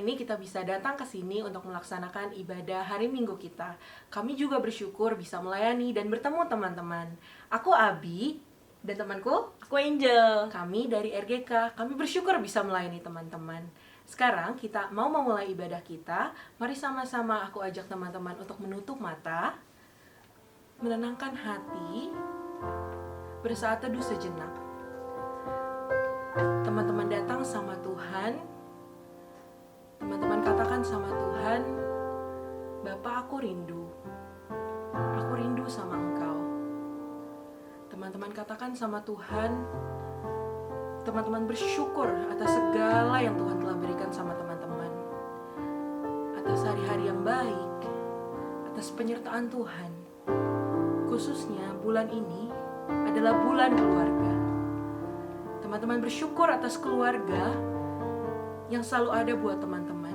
ini kita bisa datang ke sini untuk melaksanakan ibadah hari Minggu kita. Kami juga bersyukur bisa melayani dan bertemu teman-teman. Aku Abi dan temanku, Aku Angel. kami dari RGK. Kami bersyukur bisa melayani teman-teman. Sekarang kita mau memulai ibadah kita. Mari sama-sama aku ajak teman-teman untuk menutup mata, menenangkan hati, bersaat teduh sejenak. Teman-teman datang sama Tuhan. Teman-teman katakan sama Tuhan, Bapa, aku rindu. Aku rindu sama Engkau. Teman-teman katakan sama Tuhan, teman-teman bersyukur atas segala yang Tuhan telah berikan sama teman-teman. Atas hari-hari yang baik, atas penyertaan Tuhan. Khususnya bulan ini adalah bulan keluarga. Teman-teman bersyukur atas keluarga yang selalu ada buat teman-teman.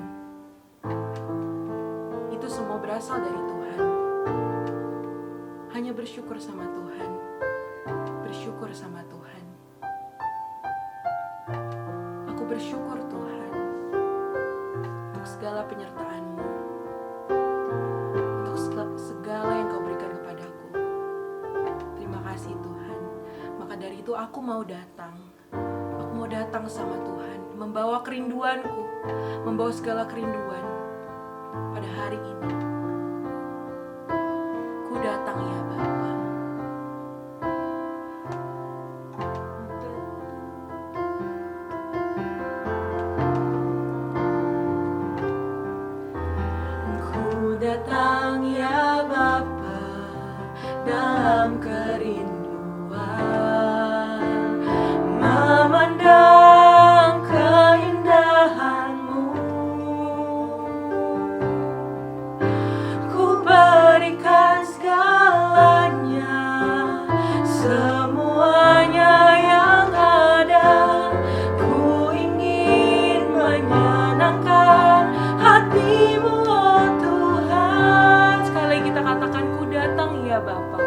Itu semua berasal dari Tuhan. Hanya bersyukur sama Tuhan. Bersyukur sama Tuhan. Aku bersyukur Tuhan untuk segala penyertaan-Mu, untuk segala yang Kau berikan kepadaku. Terima kasih Tuhan. Maka dari itu aku mau datang. Aku mau datang sama Tuhan, membawa kerinduanku, membawa segala kerinduan pada hari ini. Ku datang ya Bapa. Ku datang ya Bapa dalam kerinduan, memandang keindahan-Mu. Ku berikan segalanya, semuanya yang ada. Ku ingin menyenangkan hati-Mu, oh Tuhan. Sekali lagi kita katakan, ku datang ya Bapa,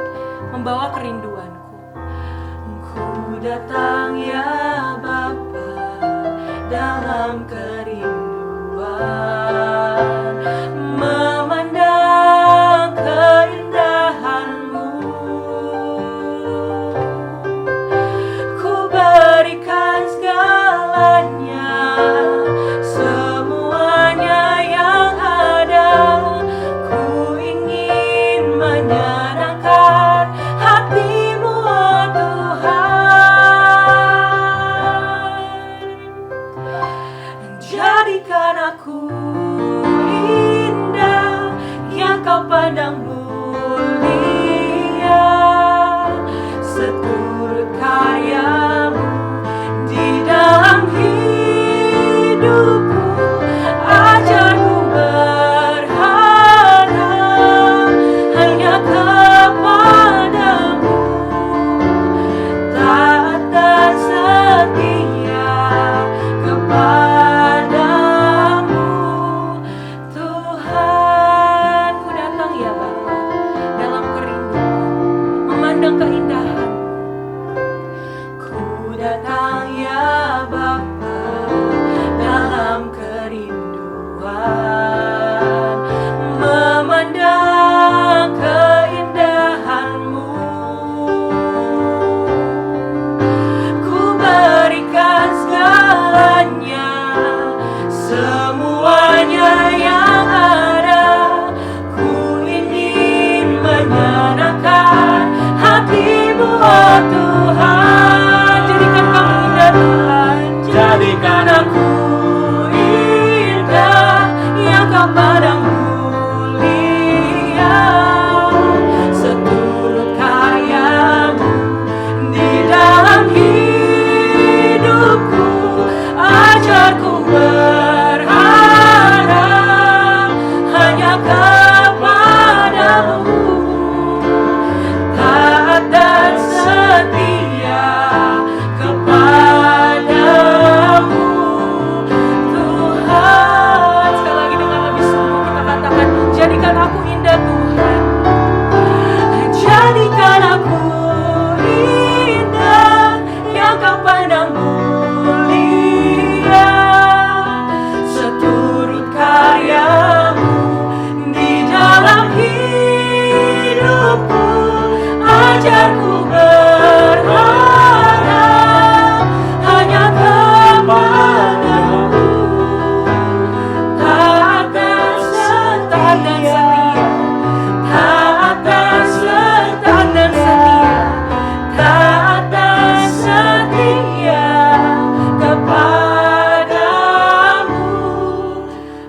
membawa kerinduanku. Ku datang ya Bapa dalam kerinduan, memandang keindahan-Mu. Ku berikan segalanya, semuanya yang ada. Ku ingin menyenangkan hati-Mu, oh Tuhan. Jadikan aku belajar ku berharap hanya kepadamu. Taat dan setia, taat dan setia, taat dan setia kepadamu,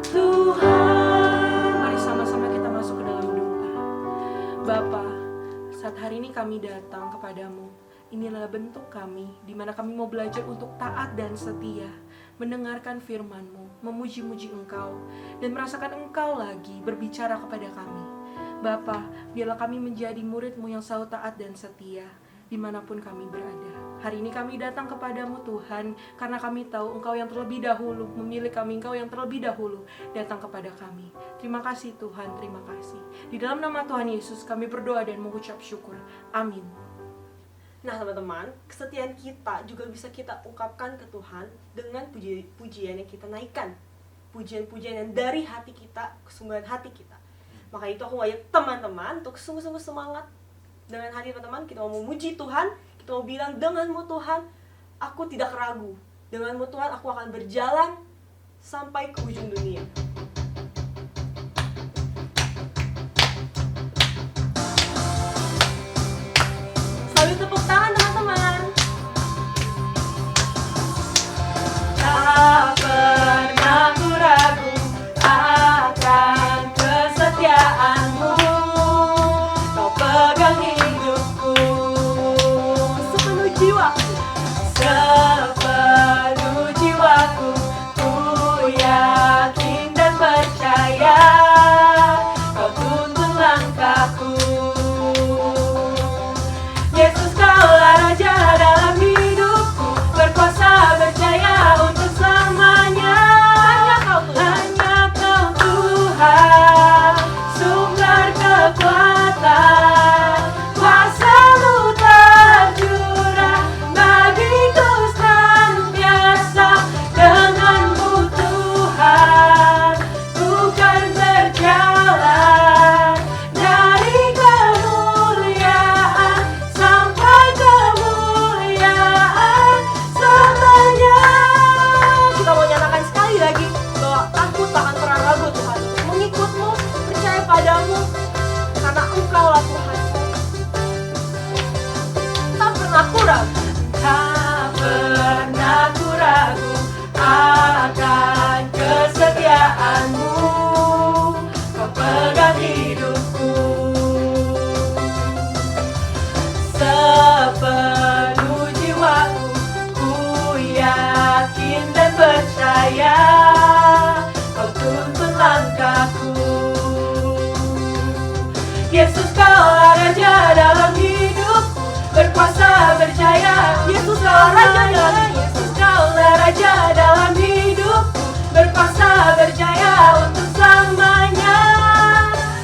Tuhan. Mari sama-sama kita masuk ke dalam doa. Bapa, saat hari ini kami datang kepadamu. Inilah bentuk kami, di mana kami mau belajar untuk taat dan setia, mendengarkan firman-Mu, memuji-muji Engkau, dan merasakan Engkau lagi berbicara kepada kami. Bapa, biarlah kami menjadi murid-Mu yang selalu taat dan setia, dimanapun kami berada. Hari ini kami datang kepadamu Tuhan, karena kami tahu Engkau yang terlebih dahulu memilih kami, Engkau yang terlebih dahulu datang kepada kami. Terima kasih Tuhan, terima kasih. Di dalam nama Tuhan Yesus kami berdoa dan mengucap syukur. Amin. Nah teman-teman, kesetiaan kita juga bisa kita ungkapkan ke Tuhan dengan pujian yang kita naikkan. Pujian-pujian yang dari hati kita, kesungguhan hati kita. Maka itu aku ngajak teman-teman untuk sungguh-sungguh semangat. Dengan hati teman-teman, kita mau memuji Tuhan, kita mau bilang, denganmu Tuhan, aku tidak ragu. Denganmu Tuhan, aku akan berjalan sampai ke ujung dunia. Sambil tepuk tangan teman-teman. Tak pernah ku ragu akan kesetiaan-Mu. Kau pegang hidupku Sepenuh jiwa. sepenuh jiwaku. Ku yakin dan percaya Kau tuntun langkahku. Yesus, Kaulah Raja dalam hidupku, berkuasa berjaya untuk selamanya. Hanya Kau Tuhan, sumber kekuatan. Kuasa-Mu tercurah bagiku senantiasa. Dengan-Mu Tuhan, ku kan berjalan dari kemuliaan sampai kemuliaan selamanya. Kita mau nyatakan sekali lagi bahwa aku tak akan pernah ragu Tuhan untuk mengikut-Mu, percaya padamu, karena Engkaulah Tuhan. Tak pernah aku ragu. Tak pernah ku ragu akan kesetiaan-Mu. Kau pegang hidupku sepenuh jiwaku. Ku yakin dan percaya Kau tuntun langkahku. Yesus, Kaulah Raja dalam hidupku, berkuasa berjaya. Yesus Kaulah Raja dalam hidupku. Yesus, Kaulah Raja dalam hidupku, berkuasa berjaya untuk selamanya.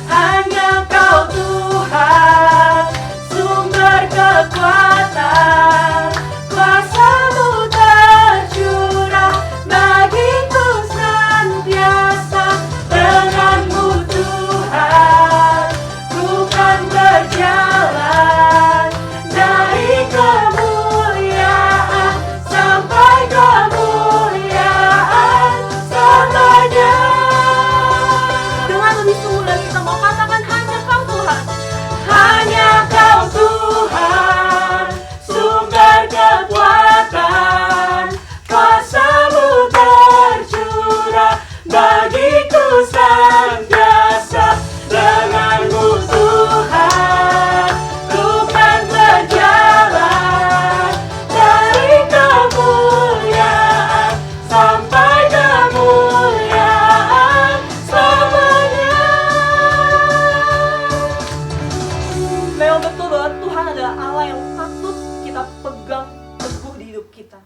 Hanya Kau Tuhan, sumber kekuatan. Kuasa-Mu tercurah bagiku senantiasa. Dengan-Mu Tuhan, ku kan berjalan dari kemuliaan sampai kemuliaan selamanya. Dengan lebih sungguh lagi kita mau katakan hanya Kau Tuhan. Hanya Kau Tuhan, sumber kekuatan. Kuasa-Mu tercurah bagiku senantiasa. Dengan-Mu Tuhan, ku kan berjalan dari kemuliaan sampai kemuliaan selamanya. Memang betul bahwa Tuhan adalah Allah yang patut kita pegang teguh di hidup kita.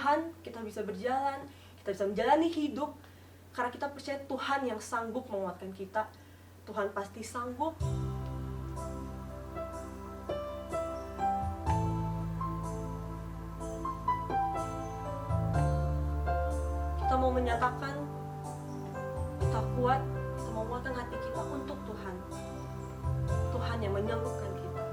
Tuhan kita bisa berjalan, kita bisa menjalani hidup. Karena kita percaya Tuhan yang sanggup menguatkan kita. Tuhan pasti sanggup. Kita mau menyatakan kita kuat, kita mau menguatkan hati kita untuk Tuhan. Tuhan yang menyembuhkan kita.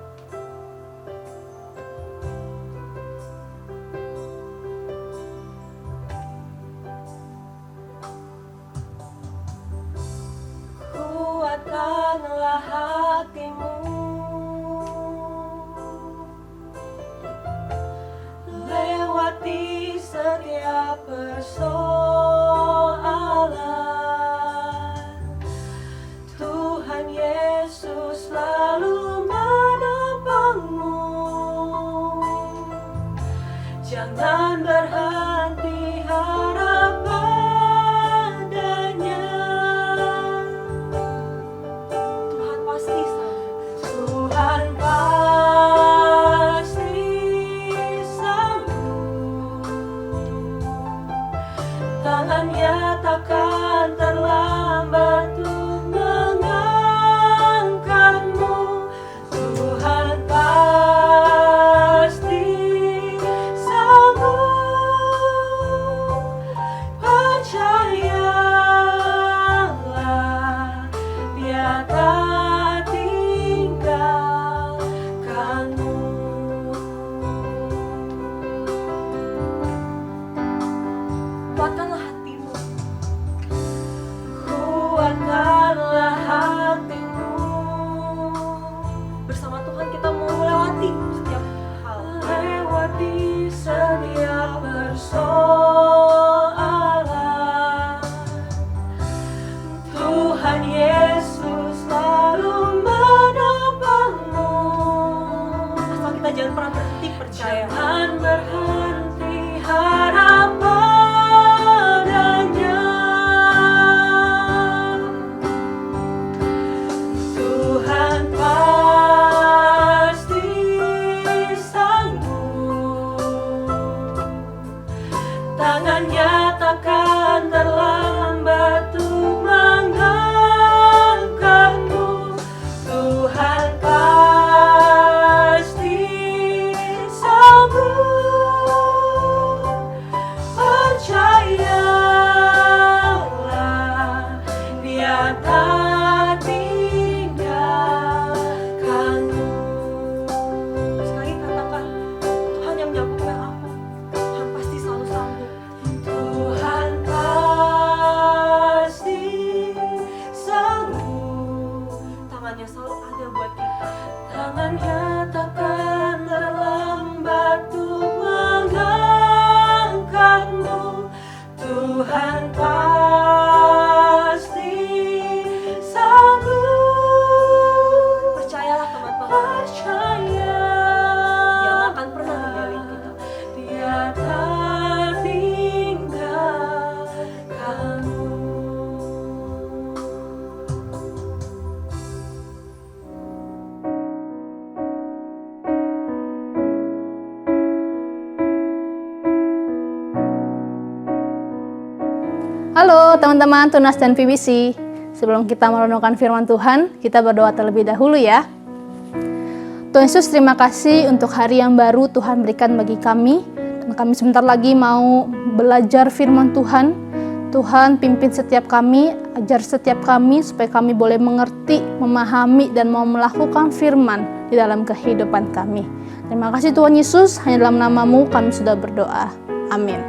Kuatkanlah hatimu, lewati setiap persoalan. Tuhan Yesus selalu menopangmu. Jangan berhenti harap padanya. Tuhan pasti sanggup. Tuhan pasti sanggup. Tangannya takkan terlambat untuk mengangkatmu. Tuhan pasti sanggup. Percayalah, Dia tak tinggalkanmu. Kuatkanlah hatimu. Kuatkanlah hatimu. Bersama Tuhan kita mau melewati setiap hal. Lewati setiap persoalan. Tuhan Yesus selalu menopangmu. Asal kita jangan pernah berhenti percaya. Jangan berhenti harap padanya. Tuhan pasti sanggup. Tangannya takkan terlambat untuk mengangkatmu. Tuhan pasti sanggup. Percayalah, Dia tak tinggalkanmu. Sekali katakan, Tuhan yang menyembuhkan aku. Tuhan pasti selalu sanggup. Tuhan pasti sanggup. Tangannya selalu ada buat kita. Tangannya takkan terlambat untuk mengangkatmu. Tuhan pasti sanggup. Percayalah teman-teman. Percaya. Dia nggak akan pernah ninggalin kita. Dia tak tinggalkanmu. Halo teman-teman Tunas dan PBC. Sebelum kita merenungkan firman Tuhan, kita berdoa terlebih dahulu ya. Tuhan Yesus, terima kasih untuk hari yang baru Tuhan berikan bagi kami. Dan kami sebentar lagi mau belajar firman Tuhan. Tuhan pimpin setiap kami, ajar setiap kami supaya kami boleh mengerti, memahami, dan mau melakukan firman di dalam kehidupan kami. Terima kasih Tuhan Yesus, hanya dalam nama-Mu kami sudah berdoa. Amin.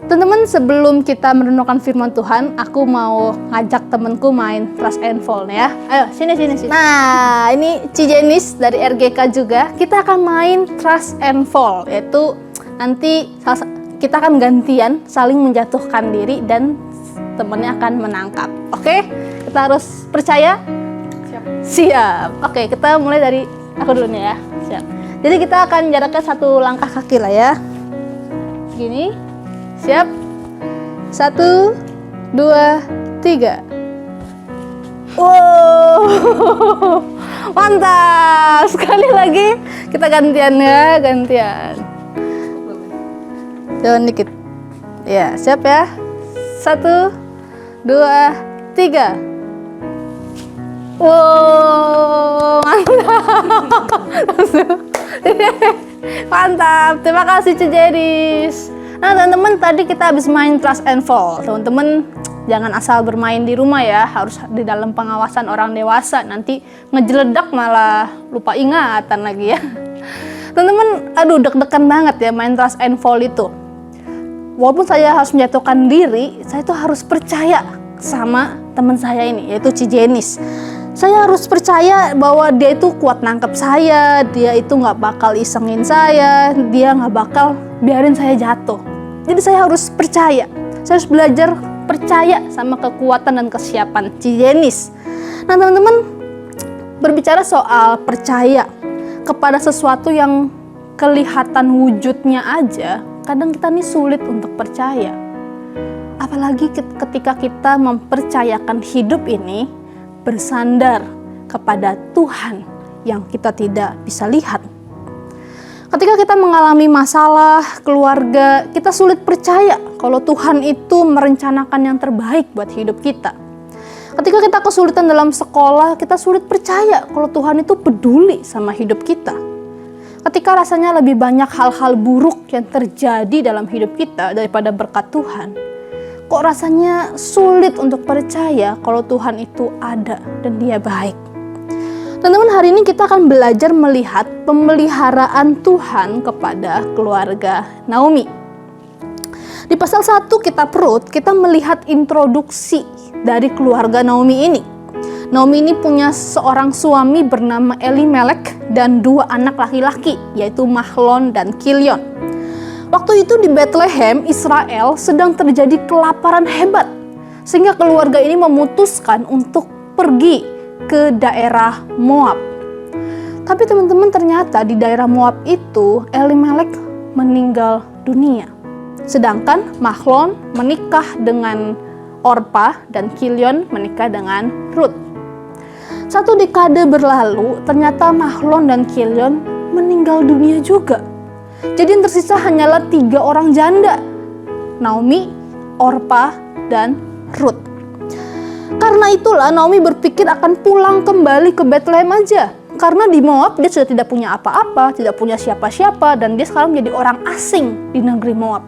Teman-teman, sebelum kita merenungkan firman Tuhan, aku mau ngajak temanku main Trust and Fall ya. Ayo, sini. Nah, ini Cijenis dari RGK juga. Kita akan main Trust and Fall, yaitu nanti kita akan gantian saling menjatuhkan diri dan temannya akan menangkap. Oke? Kita harus percaya? Siap. Oke, kita mulai dari aku dulu nih ya. Siap. Jadi kita akan jaraknya 1 langkah kaki lah ya. Gini. Siap? 1, 2, 3. Wow, mantap. Sekali lagi kita gantian ya, gantian. Turun dikit. Ya, siap ya. 1, 2, 3. Wow, mantap. Mantap. Terima kasih Cijeris. Nah, teman-teman, tadi kita habis main Trust and Fall. Teman-teman, jangan asal bermain di rumah ya, harus di dalam pengawasan orang dewasa. Nanti ngejeledak malah lupa ingatan lagi ya. Teman-teman, aduh deg-degan banget ya main Trust and Fall itu. Walaupun saya harus menjatuhkan diri, saya tuh harus percaya sama teman saya ini, yaitu Cijenis. Saya harus percaya bahwa dia itu kuat nangkep saya, dia itu nggak bakal isengin saya, dia nggak bakal biarin saya jatuh. Jadi saya harus percaya, saya harus belajar percaya sama kekuatan dan kesiapan Cijenis. Nah teman-teman, berbicara soal percaya kepada sesuatu yang kelihatan wujudnya aja, kadang kita nih sulit untuk percaya. Apalagi ketika kita mempercayakan hidup ini bersandar kepada Tuhan yang kita tidak bisa lihat. Ketika kita mengalami masalah keluarga, kita sulit percaya kalau Tuhan itu merencanakan yang terbaik buat hidup kita. Ketika kita kesulitan dalam sekolah, kita sulit percaya kalau Tuhan itu peduli sama hidup kita. Ketika rasanya lebih banyak hal-hal buruk yang terjadi dalam hidup kita daripada berkat Tuhan, kok rasanya sulit untuk percaya kalau Tuhan itu ada dan Dia baik. Teman-teman, hari ini kita akan belajar melihat pemeliharaan Tuhan kepada keluarga Naomi. Di pasal 1 kitab Rut, kita melihat introduksi dari keluarga Naomi ini. Naomi ini punya seorang suami bernama Elimelek dan 2 anak laki-laki, yaitu Mahlon dan Kilion. Waktu itu di Bethlehem, Israel sedang terjadi kelaparan hebat, sehingga keluarga ini memutuskan untuk pergi ke daerah Moab. Tapi teman-teman, ternyata di daerah Moab itu Elimelek meninggal dunia. Sedangkan Mahlon menikah dengan Orpa dan Kilion menikah dengan Rut. 1 dekade berlalu, ternyata Mahlon dan Kilion meninggal dunia juga. Jadi yang tersisa hanyalah 3 orang janda, Naomi, Orpa, dan Rut. Karena itulah Naomi berpikir akan pulang kembali ke Bethlehem aja. Karena di Moab dia sudah tidak punya apa-apa, tidak punya siapa-siapa, dan dia sekarang menjadi orang asing di negeri Moab.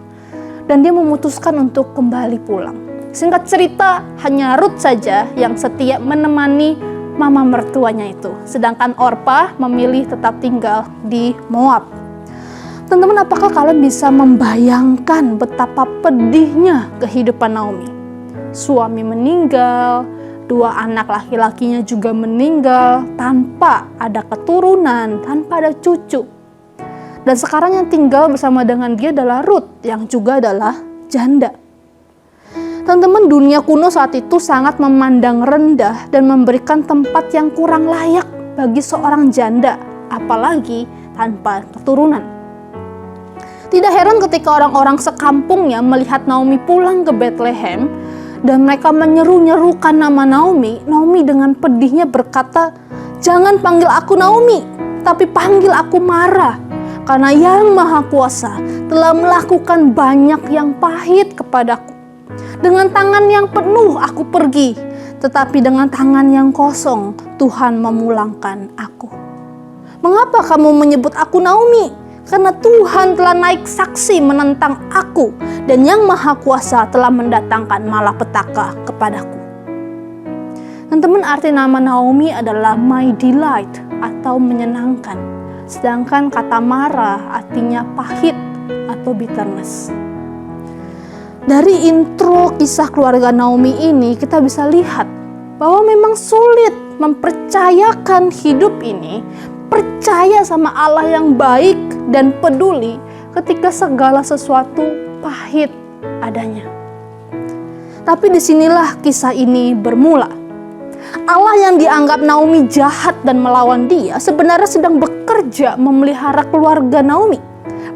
Dan dia memutuskan untuk kembali pulang. Singkat cerita, hanya Rut saja yang setia menemani mama mertuanya itu. Sedangkan Orpa memilih tetap tinggal di Moab. Teman-teman, apakah kalian bisa membayangkan betapa pedihnya kehidupan Naomi? Suami meninggal, 2 anak laki-lakinya juga meninggal, tanpa ada keturunan, tanpa ada cucu. Dan sekarang yang tinggal bersama dengan dia adalah Rut, yang juga adalah janda. Teman-teman, dunia kuno saat itu sangat memandang rendah dan memberikan tempat yang kurang layak bagi seorang janda, apalagi tanpa keturunan. Tidak heran ketika orang-orang sekampungnya melihat Naomi pulang ke Bethlehem dan mereka menyeru-nyerukan nama Naomi. Naomi dengan pedihnya berkata, "Jangan panggil aku Naomi, tapi panggil aku Mara, karena Yang Maha Kuasa telah melakukan banyak yang pahit kepadaku. Dengan tangan yang penuh aku pergi, tetapi dengan tangan yang kosong Tuhan memulangkan aku. Mengapa kamu menyebut aku Naomi? Karena Tuhan telah naik saksi menentang aku, dan Yang Maha Kuasa telah mendatangkan malapetaka kepadaku." Teman-teman, arti nama Naomi adalah my delight atau menyenangkan. Sedangkan kata Mara artinya pahit atau bitterness. Dari intro kisah keluarga Naomi ini kita bisa lihat bahwa memang sulit mempercayakan hidup ini, percaya sama Allah yang baik dan peduli ketika segala sesuatu pahit adanya. Tapi disinilah kisah ini bermula. Allah yang dianggap Naomi jahat dan melawan dia sebenarnya sedang bekerja memelihara keluarga Naomi.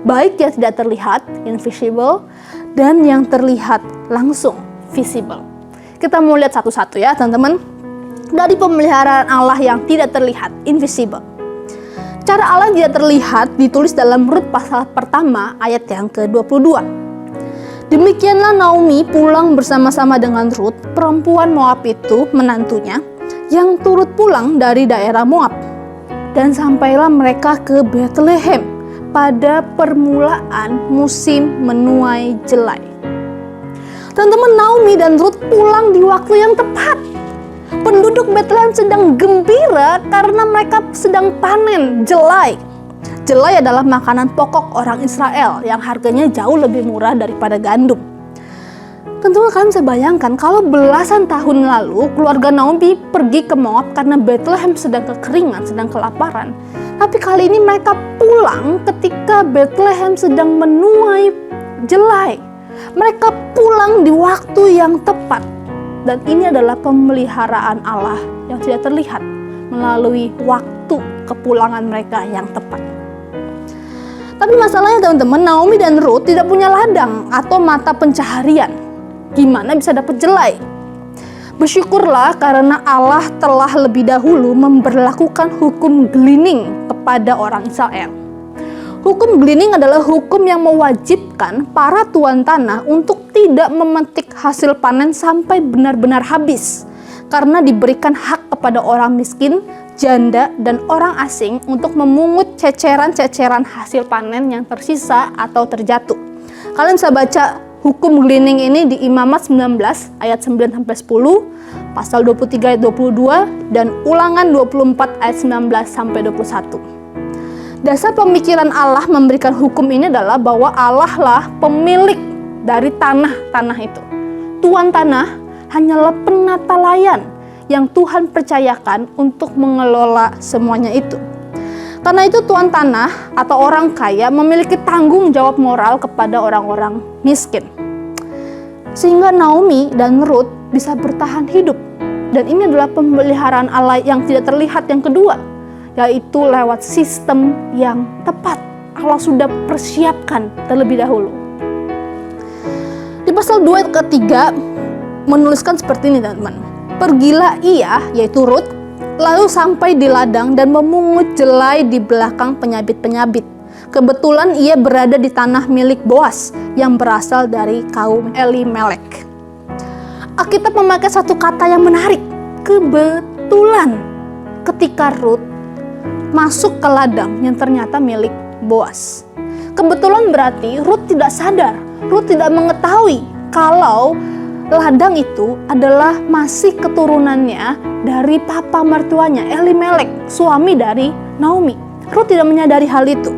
Baik yang tidak terlihat, invisible, dan yang terlihat langsung, visible. Kita mau lihat satu-satu ya teman-teman. Dari pemeliharaan Allah yang tidak terlihat, invisible. Cara Allah yang tidak terlihat ditulis dalam Rut pasal pertama ayat yang ke-22. Demikianlah Naomi pulang bersama-sama dengan Rut, perempuan Moab itu, menantunya, yang turut pulang dari daerah Moab. Dan sampailah mereka ke Bethlehem pada permulaan musim menuai jelai. Teman-teman, Naomi dan Rut pulang di waktu yang tepat. Penduduk Bethlehem sedang gembira karena mereka sedang panen jelai. Jelai adalah makanan pokok orang Israel yang harganya jauh lebih murah daripada gandum. Tentu kalian bisa bayangkan kalau belasan tahun lalu keluarga Naomi pergi ke Moab karena Bethlehem sedang kekeringan, sedang kelaparan. Tapi kali ini mereka pulang ketika Bethlehem sedang menuai jelai. Mereka pulang di waktu yang tepat. Dan ini adalah pemeliharaan Allah yang tidak terlihat melalui waktu kepulangan mereka yang tepat. Tapi masalahnya teman-teman, Naomi dan Rut tidak punya ladang atau mata pencaharian. Gimana bisa dapat jelai? Bersyukurlah karena Allah telah lebih dahulu memberlakukan hukum gleaning kepada orang Israel. Hukum gleaning adalah hukum yang mewajibkan para tuan tanah untuk tidak memetik hasil panen sampai benar-benar habis, karena diberikan hak kepada orang miskin, janda, dan orang asing untuk memungut ceceran-ceceran hasil panen yang tersisa atau terjatuh. Kalian bisa baca hukum gleaning ini di Imamat 19 ayat 9-10, pasal 23 ayat 22, dan Ulangan 24 ayat 19-21. Dasar pemikiran Allah memberikan hukum ini adalah bahwa Allah lah pemilik dari tanah-tanah itu. Tuan tanah hanyalah penatalayan yang Tuhan percayakan untuk mengelola semuanya itu. Karena itu tuan tanah atau orang kaya memiliki tanggung jawab moral kepada orang-orang miskin. Sehingga Naomi dan Rut bisa bertahan hidup. Dan ini adalah pemeliharaan Allah yang tidak terlihat yang kedua, yaitu lewat sistem yang tepat. Allah sudah persiapkan terlebih dahulu. Di pasal 2 ayat ketiga menuliskan seperti ini teman-teman. Pergilah ia, yaitu Rut, lalu sampai di ladang dan memungut jelai di belakang penyabit-penyabit. Kebetulan ia berada di tanah milik Boas yang berasal dari kaum Elimelek. Alkitab memakai satu kata yang menarik, kebetulan. Ketika Rut masuk ke ladang yang ternyata milik Boas. Kebetulan berarti Rut tidak sadar, Rut tidak mengetahui kalau ladang itu adalah masih keturunannya dari papa mertuanya Elimelek, suami dari Naomi. Rut tidak menyadari hal itu.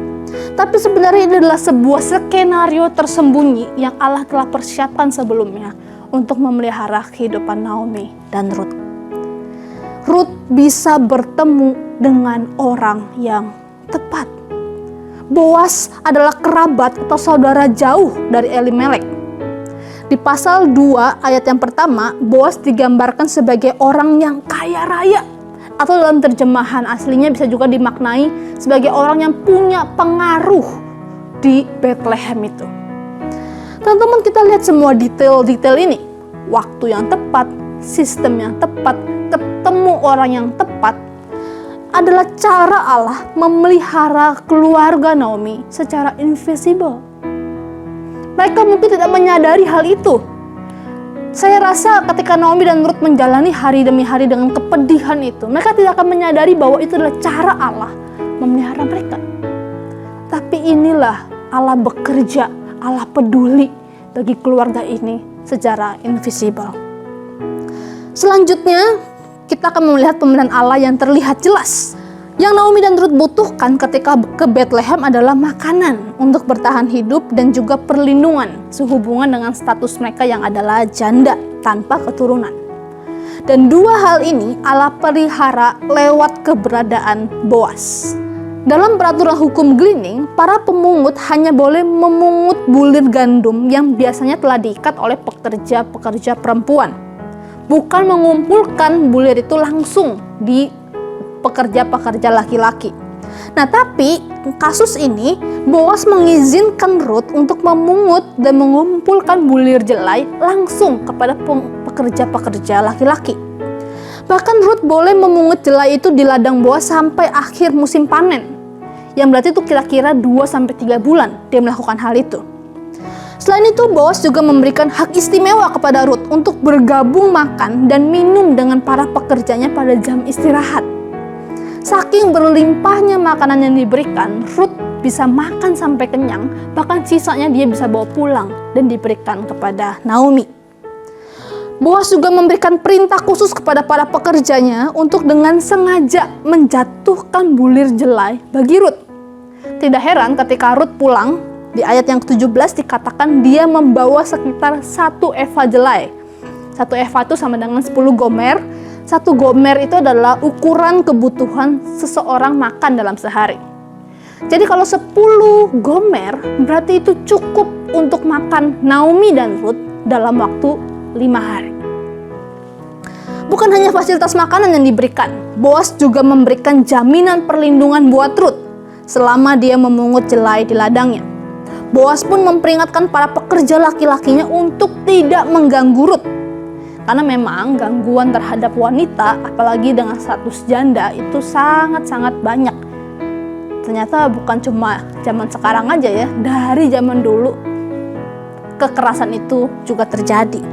Tapi sebenarnya ini adalah sebuah skenario tersembunyi yang Allah telah persiapkan sebelumnya untuk memelihara kehidupan Naomi dan Rut. Rut bisa bertemu dengan orang yang tepat. Boas adalah kerabat atau saudara jauh dari Elimelek. Di pasal 2 ayat yang pertama, Boas digambarkan sebagai orang yang kaya raya, atau dalam terjemahan aslinya bisa juga dimaknai sebagai orang yang punya pengaruh di Bethlehem itu. Teman-teman, kita lihat semua detail-detail ini. Waktu yang tepat, sistem yang tepat, ketemu orang yang tepat adalah cara Allah memelihara keluarga Naomi secara invisible. Mereka mungkin tidak menyadari hal itu. Saya rasa ketika Naomi dan Rut menjalani hari demi hari dengan kepedihan itu, mereka tidak akan menyadari bahwa itu adalah cara Allah memelihara mereka. Tapi inilah Allah bekerja, Allah peduli bagi keluarga ini secara invisible. Selanjutnya, kita akan melihat pemeliharaan Allah yang terlihat jelas. Yang Naomi dan Rut butuhkan ketika ke Bethlehem adalah makanan untuk bertahan hidup dan juga perlindungan sehubungan dengan status mereka yang adalah janda tanpa keturunan. Dan dua hal ini Allah pelihara lewat keberadaan Boas. Dalam peraturan hukum gleaning, para pemungut hanya boleh memungut bulir gandum yang biasanya telah diikat oleh pekerja-pekerja perempuan. Bukan mengumpulkan bulir itu langsung di pekerja-pekerja laki-laki. Nah, tapi kasus ini Boas mengizinkan Rut untuk memungut dan mengumpulkan bulir jelai langsung kepada pekerja-pekerja laki-laki. Bahkan Rut boleh memungut jelai itu di ladang Boas sampai akhir musim panen. Yang berarti itu kira-kira 2-3 bulan dia melakukan hal itu. Selain itu, Boas juga memberikan hak istimewa kepada Rut untuk bergabung makan dan minum dengan para pekerjanya pada jam istirahat. Saking berlimpahnya makanan yang diberikan, Rut bisa makan sampai kenyang, bahkan sisanya dia bisa bawa pulang dan diberikan kepada Naomi. Boas juga memberikan perintah khusus kepada para pekerjanya untuk dengan sengaja menjatuhkan bulir jelai bagi Rut. Tidak heran ketika Rut pulang, di ayat yang ke-17 dikatakan dia membawa sekitar 1 eva jelai. 1 eva itu sama dengan 10 gomer. 1 gomer itu adalah ukuran kebutuhan seseorang makan dalam sehari. Jadi kalau 10 gomer berarti itu cukup untuk makan Naomi dan Rut dalam waktu 5 hari. Bukan hanya fasilitas makanan yang diberikan, Boas juga memberikan jaminan perlindungan buat Rut selama dia memungut jelai di ladangnya. Boas pun memperingatkan para pekerja laki-lakinya untuk tidak mengganggu Rut. Karena memang gangguan terhadap wanita, apalagi dengan status janda, itu sangat-sangat banyak. Ternyata bukan cuma zaman sekarang aja ya, dari zaman dulu kekerasan itu juga terjadi.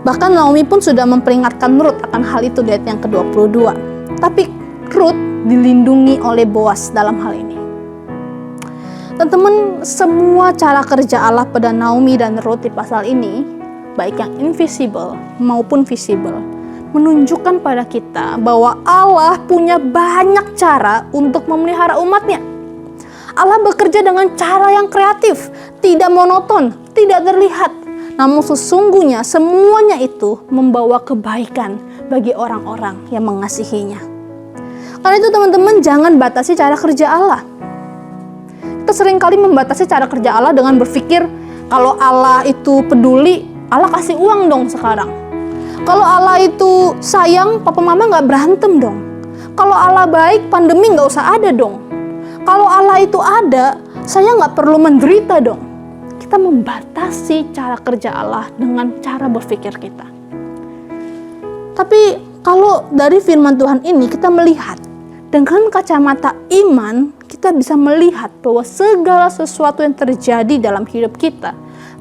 Bahkan Naomi pun sudah memperingatkan Rut akan hal itu di ayat yang ke-22. Tapi Rut dilindungi oleh Boas dalam hal ini. Teman-teman, semua cara kerja Allah pada Naomi dan Rut di pasal ini, baik yang invisible maupun visible, menunjukkan pada kita bahwa Allah punya banyak cara untuk memelihara umatnya. Allah bekerja dengan cara yang kreatif, tidak monoton, tidak terlihat. Namun sesungguhnya semuanya itu membawa kebaikan bagi orang-orang yang mengasihinya. Karena itu teman-teman, jangan batasi cara kerja Allah. Kita seringkali membatasi cara kerja Allah dengan berpikir kalau Allah itu peduli, Allah kasih uang dong sekarang. Kalau Allah itu sayang, papa mama gak berantem dong. Kalau Allah baik, pandemi gak usah ada dong. Kalau Allah itu ada, saya gak perlu menderita dong. Kita membatasi cara kerja Allah dengan cara berpikir kita. Tapi kalau dari firman Tuhan ini kita melihat dengan kacamata iman, kita bisa melihat bahwa segala sesuatu yang terjadi dalam hidup kita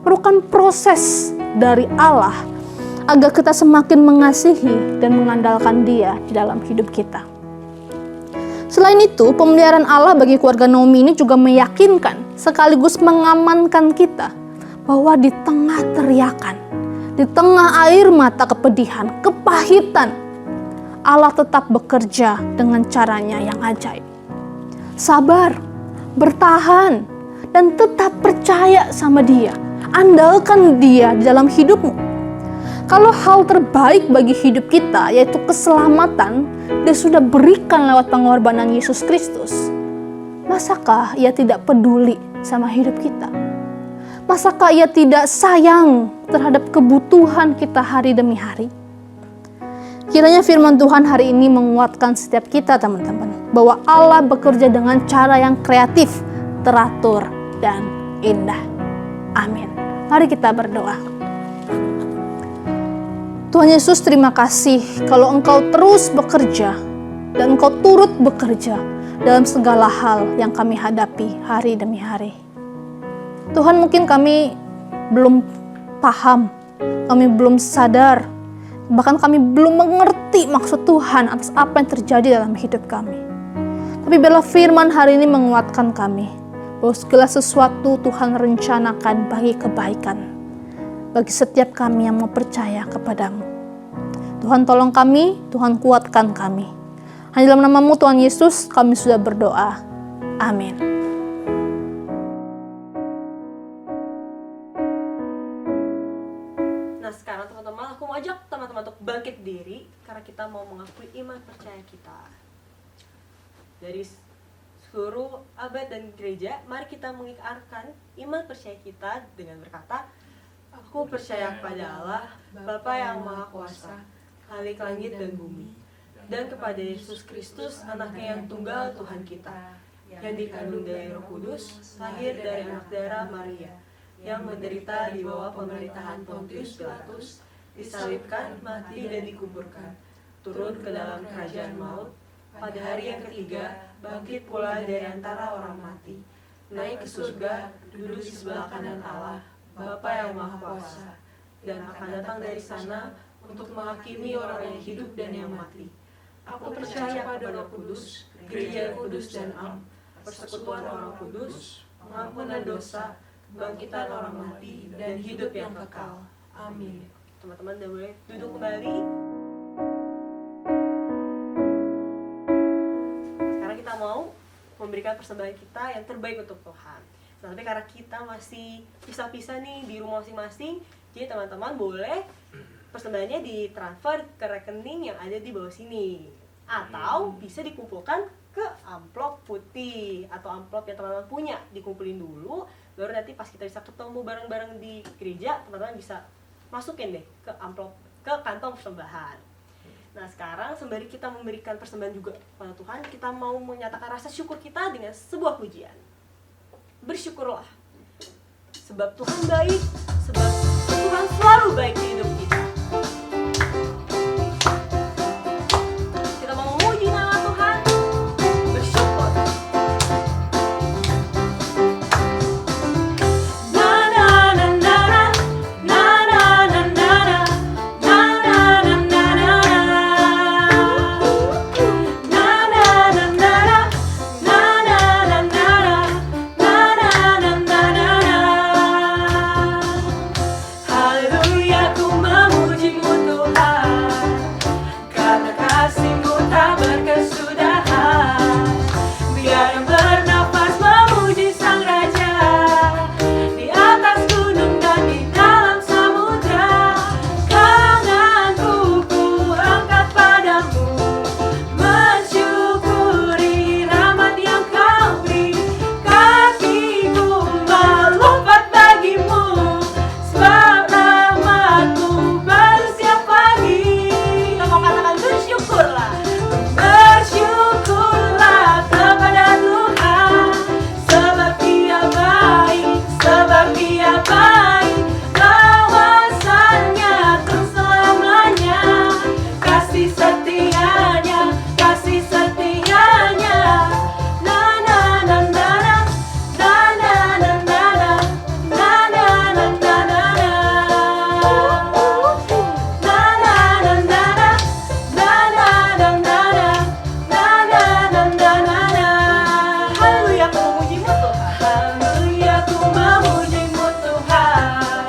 merupakan proses dari Allah agar kita semakin mengasihi dan mengandalkan Dia di dalam hidup kita. Selain itu, pemeliharaan Allah bagi keluarga Naomi ini juga meyakinkan sekaligus mengamankan kita bahwa di tengah teriakan, di tengah air mata kepedihan, kepahitan, Allah tetap bekerja dengan caranya yang ajaib. Sabar, bertahan, dan tetap percaya sama Dia. Andalkan Dia di dalam hidupmu. Kalau hal terbaik bagi hidup kita, yaitu keselamatan, Dia sudah berikan lewat pengorbanan Yesus Kristus, masakah Ia tidak peduli sama hidup kita? Masakah Ia tidak sayang terhadap kebutuhan kita hari demi hari? Kiranya firman Tuhan hari ini menguatkan setiap kita teman-teman, bahwa Allah bekerja dengan cara yang kreatif, teratur, dan indah. Amin. Mari kita berdoa. Tuhan Yesus, terima kasih kalau Engkau terus bekerja dan Engkau turut bekerja dalam segala hal yang kami hadapi hari demi hari. Tuhan, mungkin kami belum paham, kami belum sadar, bahkan kami belum mengerti maksud Tuhan atas apa yang terjadi dalam hidup kami. Tapi biarlah firman hari ini menguatkan kami bahwa segala sesuatu Tuhan rencanakan bagi kebaikan bagi setiap kami yang mau percaya kepadamu. Tuhan tolong kami, Tuhan kuatkan kami. Hanya dalam nama-Mu Tuhan Yesus kami sudah berdoa. Amin. Nah sekarang teman-teman, aku mau ajak teman-teman untuk bangkit diri karena kita mau mengakui iman percaya kita. Dari seluruh abad dan gereja, mari kita mengikrarkan iman percaya kita dengan berkata, Aku percaya kepada Allah, Bapa yang Maha Kuasa, Khalik langit dan bumi, dan kepada Yesus Kristus, anaknya yang tunggal Tuhan kita, yang dikandung dari Roh Kudus, lahir dari anak darah Maria, yang menderita di bawah pemerintahan Pontius Pilatus, disalibkan, mati dan dikuburkan, turun ke dalam kerajaan maut, pada hari yang ketiga, bangkit pula dari antara orang mati, naik ke surga, duduk di sebelah kanan Allah, Bapa yang Maha Kuasa, dan akan datang dari sana untuk menghakimi orang yang hidup dan yang mati. Aku percaya pada Roh Kudus, gereja yang kudus dan am, persekutuan orang kudus, pengampunan dosa, kebangkitan orang mati, dan hidup yang kekal. Amin. Teman-teman udah boleh duduk kembali. Sekarang kita mau memberikan persembahan kita yang terbaik untuk Tuhan. Nah, tapi karena kita masih pisah-pisah nih di rumah masing-masing, jadi teman-teman boleh persembahannya ditransfer ke rekening yang ada di bawah sini, atau bisa dikumpulkan ke amplop putih atau amplop yang teman-teman punya, dikumpulin dulu, baru nanti pas kita bisa ketemu bareng-bareng di gereja, teman-teman bisa masukin deh ke amplop, ke kantong persembahan. Nah, sekarang sembari kita memberikan persembahan juga kepada Tuhan, kita mau menyatakan rasa syukur kita dengan sebuah pujian. Bersyukurlah, sebab Tuhan baik, sebab Tuhan selalu baik di hidup kita. Kita mau memuji nama Tuhan, bersyukur. Na na na na na na na na na na na na na na. Haleluya, ku memuji-Mu Tuhan, karena kasih-Mu tak berkesudahan. Biar yang bernafas memuji Sang Raja, di atas gunung dan di dalam samudra. Tanganku ku angkat padamu, mensyukuri rahmat yang Kau beri. Kakiku melompat bagimu, sebab rahmat-Mu baru setiap pagi. Kita mau katakan bersyukurlah. Bersyukurlah kepada Tuhan, sebab Dia baik, sebab Dia baik. Kawasannya terus selamanya, kasih setianya, kasih setianya. Na na na na na, na na na na na, na na na na na na. Na na na na na, na na na na na, na na na na na na. Haleluya, ku memuji-Mu Tuhan. Haleluya, ku memuji-Mu Tuhan,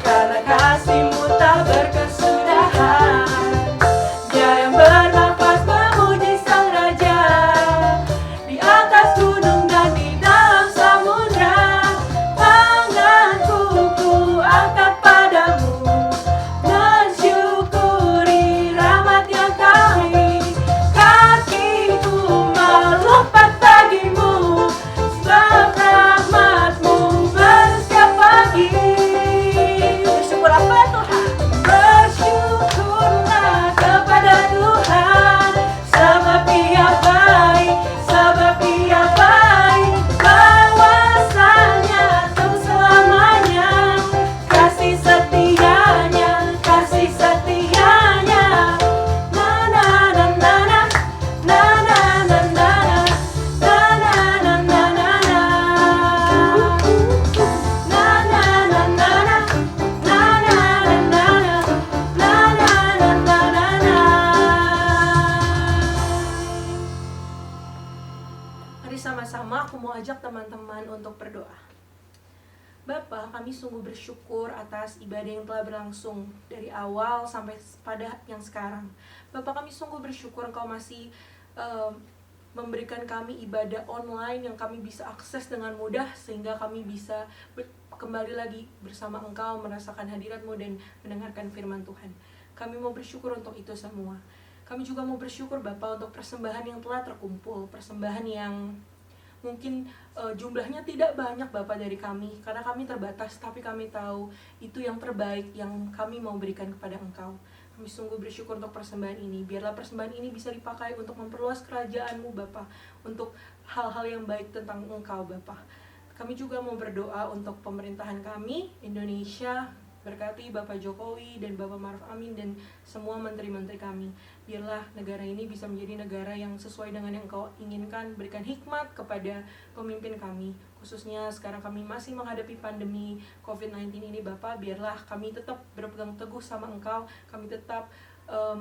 karena kasih-Mu tak berkesudahan. Dia yang bernafas memuji Sang Raja, di atas gunung dan di dalam samudra. Tanganku ku angkat padamu, mensyukuri rahmat yang Kau beri. Kakiku melompat bagimu, sebab rahmat-Mu baru setiap pagi. Bersyukur apa Tuhan? Bersyukurlah kepada Tuhan, sebab Dia baik, sebab Dia baik. Kawasannya terus selamanya, kasih setianya, kasih setianya. Na na na na na, na na na na na, na na na na na na. Na na na na na, na na na na na, na na na na na na. Mari sama-sama aku mau ajak teman-teman untuk berdoa. Bapa, kami sungguh bersyukur atas ibadah yang telah berlangsung dari awal sampai pada yang sekarang. Bapa, kami sungguh bersyukur Engkau masih memberikan kami ibadah online yang kami bisa akses dengan mudah, sehingga kami bisa kembali lagi bersama Engkau, merasakan hadirat-Mu dan mendengarkan firman Tuhan. Kami mau bersyukur untuk itu semua. Kami juga mau bersyukur Bapa untuk persembahan yang telah terkumpul, persembahan yang mungkin jumlahnya tidak banyak Bapak dari kami, karena kami terbatas, tapi kami tahu itu yang terbaik yang kami mau berikan kepada Engkau. Kami sungguh bersyukur untuk persembahan ini. Biarlah persembahan ini bisa dipakai untuk memperluas kerajaan-Mu Bapak, untuk hal-hal yang baik tentang Engkau Bapak. Kami juga mau berdoa untuk pemerintahan kami, Indonesia, Berkati Bapak Jokowi dan Bapak Maruf Amin dan semua menteri-menteri kami. Biarlah negara ini bisa menjadi negara yang sesuai dengan yang Engkau inginkan. Berikan hikmat kepada pemimpin kami. Khususnya sekarang kami masih menghadapi pandemi COVID-19 ini Bapak. Biarlah kami tetap berpegang teguh sama Engkau. Kami tetap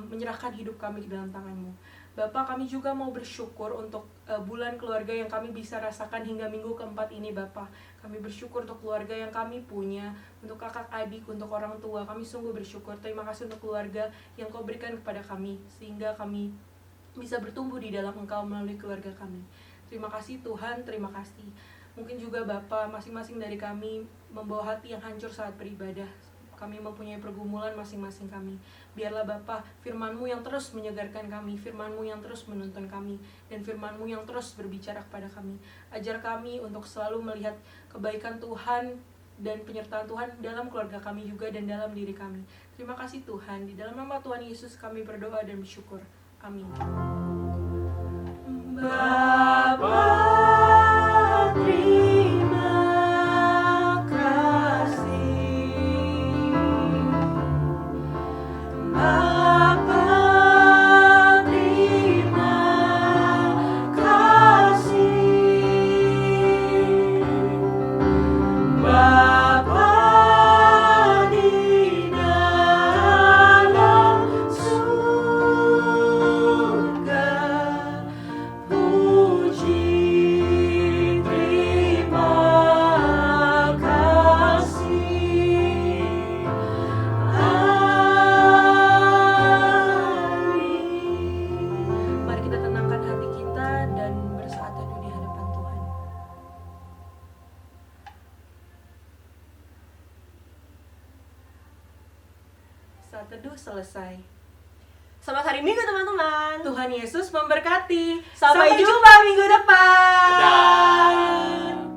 menyerahkan hidup kami ke dalam tangan-Mu. Bapak, kami juga mau bersyukur untuk bulan keluarga yang kami bisa rasakan hingga minggu keempat ini Bapak. Kami bersyukur untuk keluarga yang kami punya, untuk kakak adik, untuk orang tua. Kami sungguh bersyukur. Terima kasih untuk keluarga yang Kau berikan kepada kami, sehingga kami bisa bertumbuh di dalam Engkau melalui keluarga kami. Terima kasih Tuhan, terima kasih. Mungkin juga Bapak, masing-masing dari kami membawa hati yang hancur saat beribadah. Kami mempunyai pergumulan masing-masing kami. Biarlah Bapa, firman-Mu yang terus menyegarkan kami, firman-Mu yang terus menuntun kami, dan firman-Mu yang terus berbicara kepada kami. Ajar kami untuk selalu melihat kebaikan Tuhan dan penyertaan Tuhan dalam keluarga kami juga dan dalam diri kami. Terima kasih Tuhan, di dalam nama Tuhan Yesus kami berdoa dan bersyukur. Amin. Bapa, terima kasih. Bapa, terima kasih. Bapa di dalam surga, puji terima kasih. Amin. Mari kita tenangkan hati kita dan bersaat teduh di hadapan Tuhan. Saat teduh selesai. Selamat hari Minggu teman-teman. Tuhan Yesus memberkati. Sampai jumpa minggu depan. Dadah.